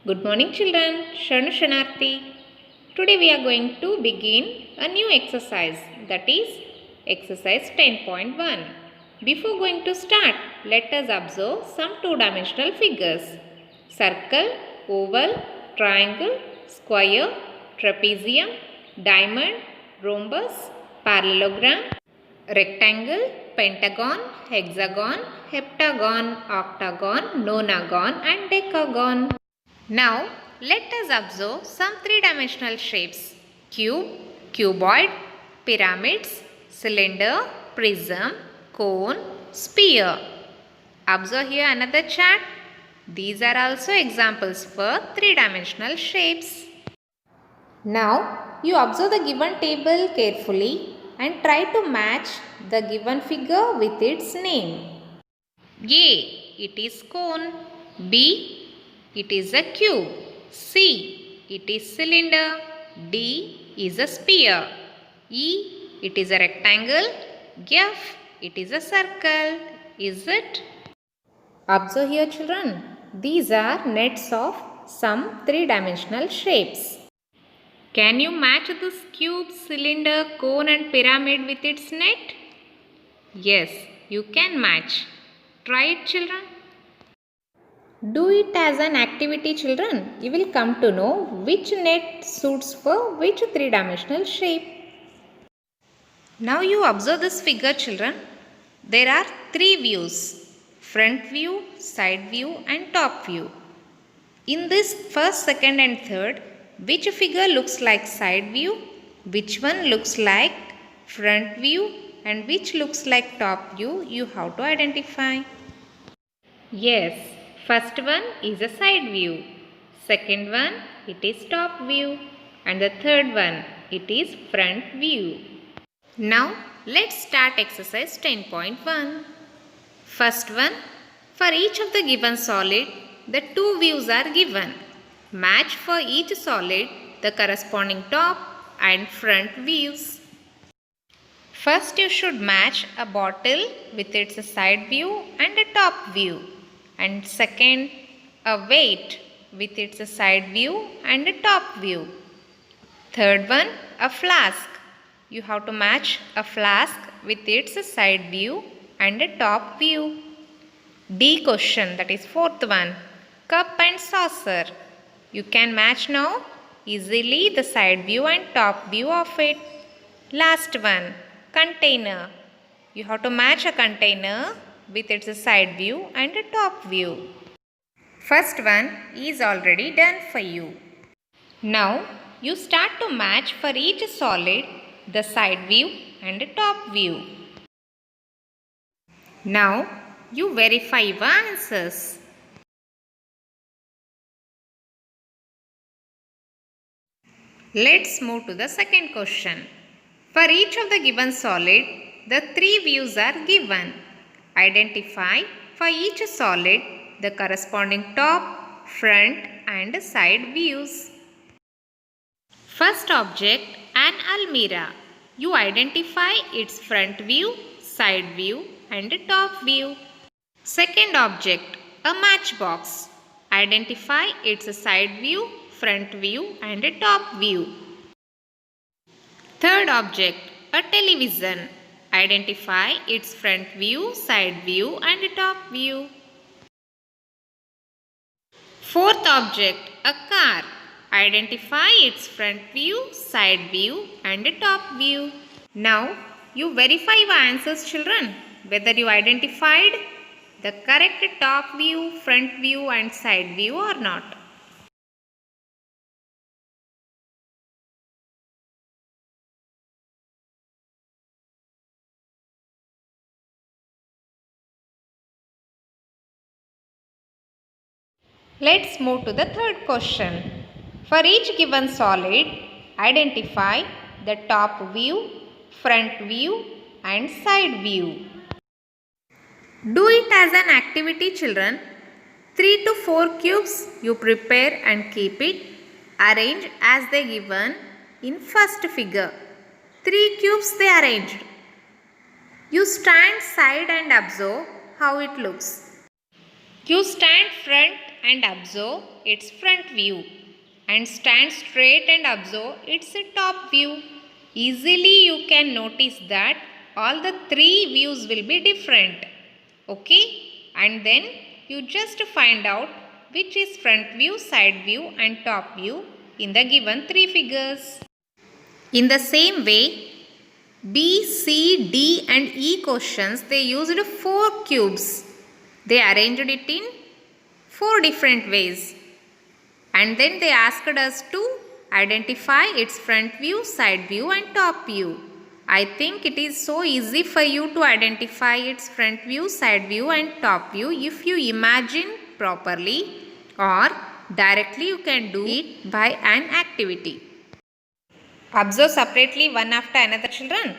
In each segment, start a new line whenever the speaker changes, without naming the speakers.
Good morning children, Shanu Shanarthi. Today we are going to begin a new exercise, that is exercise 10.1. Before going to start, let us observe some two-dimensional figures. Circle, oval, triangle, square, trapezium, diamond, rhombus, parallelogram, rectangle, pentagon, hexagon, heptagon, octagon, nonagon and decagon. Now, let us observe some three-dimensional shapes: cube, cuboid, pyramids, cylinder, prism, cone, sphere. Observe here another chart. These are also examples for three-dimensional shapes. Now, you observe the given table carefully and try to match the given figure with its name. A. It is cone. B. It is a cube. C. It is cylinder. D. is a sphere. E. It is a rectangle. F. It is a circle. Is it? Observe here children. These are nets of some three-dimensional shapes. Can you match this cube, cylinder, cone and pyramid with its net? Yes, you can match. Try it children. Do it as an activity children. You will come to know which net suits for which three-dimensional shape. Now you observe this figure children. There are three views: front view, side view and top view. In this first, second and third, which figure looks like side view, which one looks like front view and which looks like top view, you have to identify. Yes, first one is a side view, second one it is top view and the third one it is front view. Now let's start exercise 10.1. First one, for each of the given solid, the two views are given. Match for each solid the corresponding top and front views. First you should match a bottle with its side view and a top view. And second, a weight with its side view and a top view. Third one, a flask. You have to match a flask with its side view and a top view. D question, that is fourth one, cup and saucer. You can match now easily the side view and top view of it. Last one, container. You have to match a container with its side view and a top view. First one is already done for you. Now you start to match for each solid the side view and top view. Now you verify your answers. Let's move to the second question. For each of the given solid, the three views are given. Identify for each solid the corresponding top, front and side views. First object, an almirah. You identify its front view, side view and top view. Second object, a matchbox. Identify its side view, front view and top view. Third object, a television. Identify its front view, side view and top view. Fourth object, a car. Identify its front view, side view and top view. Now you verify your answers children, whether you identified the correct top view, front view and side view or not. Let's move to the third question. For each given solid, identify the top view, front view and side view. Do it as an activity children. 3 to 4 cubes you prepare and keep it. Arrange as they given in first figure. 3 cubes they arranged. You stand side and observe how it looks. You stand front and observe its front view. And stand straight and observe its top view. Easily you can notice that all the three views will be different. Okay? And then you just find out which is front view, side view and top view in the given three figures. In the same way, B, C, D and E questions, they used 4 cubes. They arranged it in 4 different ways. And then they asked us to identify its front view, side view and top view. I think it is so easy for you to identify its front view, side view and top view if you imagine properly, or directly you can do it by an activity. Observe separately one after another, children.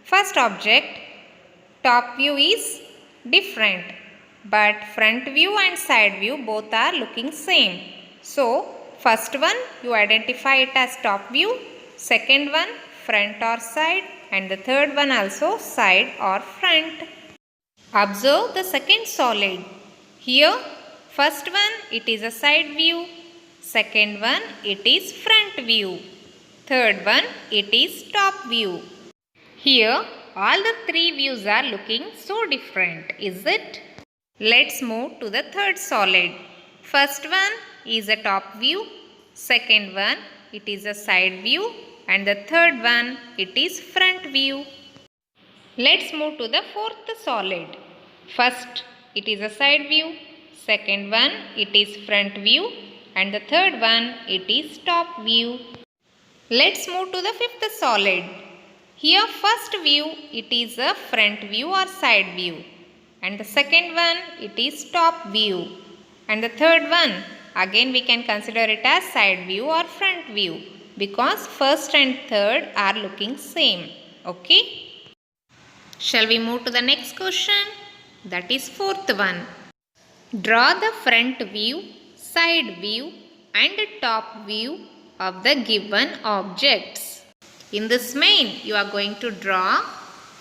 First object, top view is different, but front view and side view both are looking same. So, first one you identify it as top view, second one front or side and the third one also side or front. Observe the second solid. Here, first one it is a side view, second one it is front view, third one it is top view. Here, all the three views are looking so different, is it? Let's move to the third solid. First one is a top view, second one it is a side view and the third one it is front view. Let's move to the fourth solid. First it is a side view, second one it is front view and the third one it is top view. Let's move to the fifth solid. Here first view it is a front view or side view and the second one it is top view and the third one again we can consider it as side view or front view because first and third are looking same. Okay? Shall we move to the next question? That is fourth one. Draw the front view, side view and top view of the given objects. In this main you are going to draw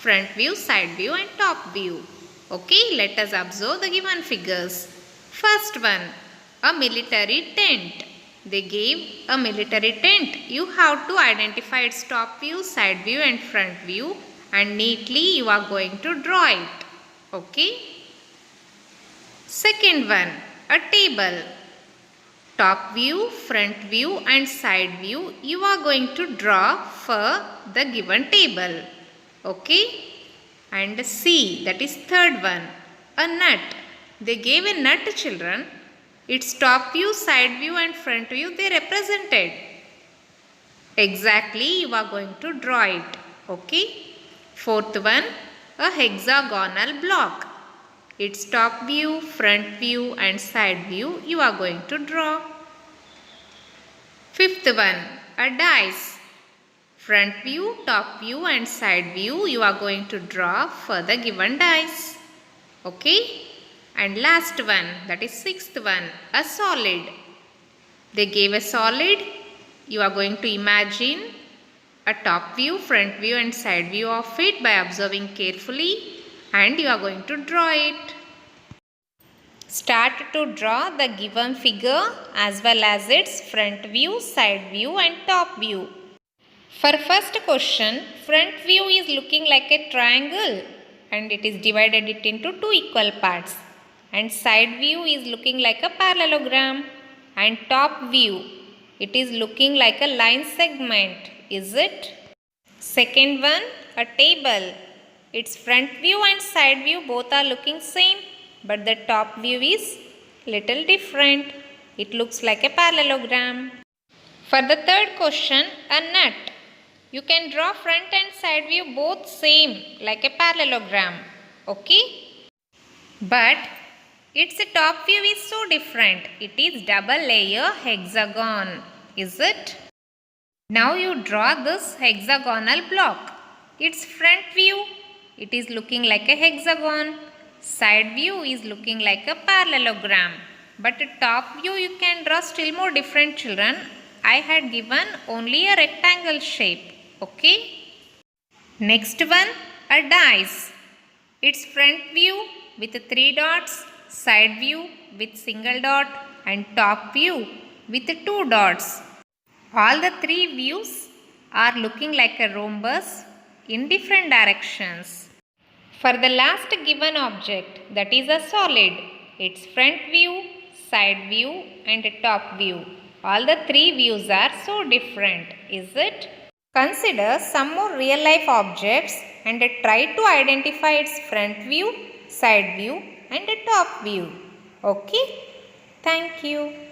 front view, side view and top view. Okay, let us observe the given figures. First one, a military tent. They gave a military tent. You have to identify its top view, side view and front view and neatly you are going to draw it. Okay. Second one, a table. Top view, front view and side view you are going to draw for the given table. Okay. And C, that is third one, a nut. They gave a nut, children. Its top view, side view and front view they represented. Exactly you are going to draw it. Okay. Fourth one, a hexagonal block. Its top view, front view and side view you are going to draw. Fifth one, a dice. Front view, top view and side view you are going to draw for the given dice. Okay. And last one, that is sixth one, a solid. They gave a solid. You are going to imagine a top view, front view and side view of it by observing carefully and you are going to draw it. Start to draw the given figure as well as its front view, side view and top view. For first question, front view is looking like a triangle and it is divided it into two equal parts. And side view is looking like a parallelogram and top view it is looking like a line segment, is it? Second one, a table. Its front view and side view both are looking same but the top view is little different. It looks like a parallelogram. For the third question, a nut. You can draw front and side view both same like a parallelogram. Okay? But its top view is so different. It is double layer hexagon. Is it? Now you draw this hexagonal block. Its front view, it is looking like a hexagon. Side view is looking like a parallelogram. But top view you can draw still more different, children. I had given only a rectangle shape. Okay? Next one, a dice. Its front view with 3 dots, side view with single dot and top view with 2 dots. All the 3 views are looking like a rhombus in different directions. For the last given object, that is a solid, its front view, side view and top view. All the 3 views are so different, is it? Consider some more real life objects and try to identify its front view, side view and top view. Okay? Thank you.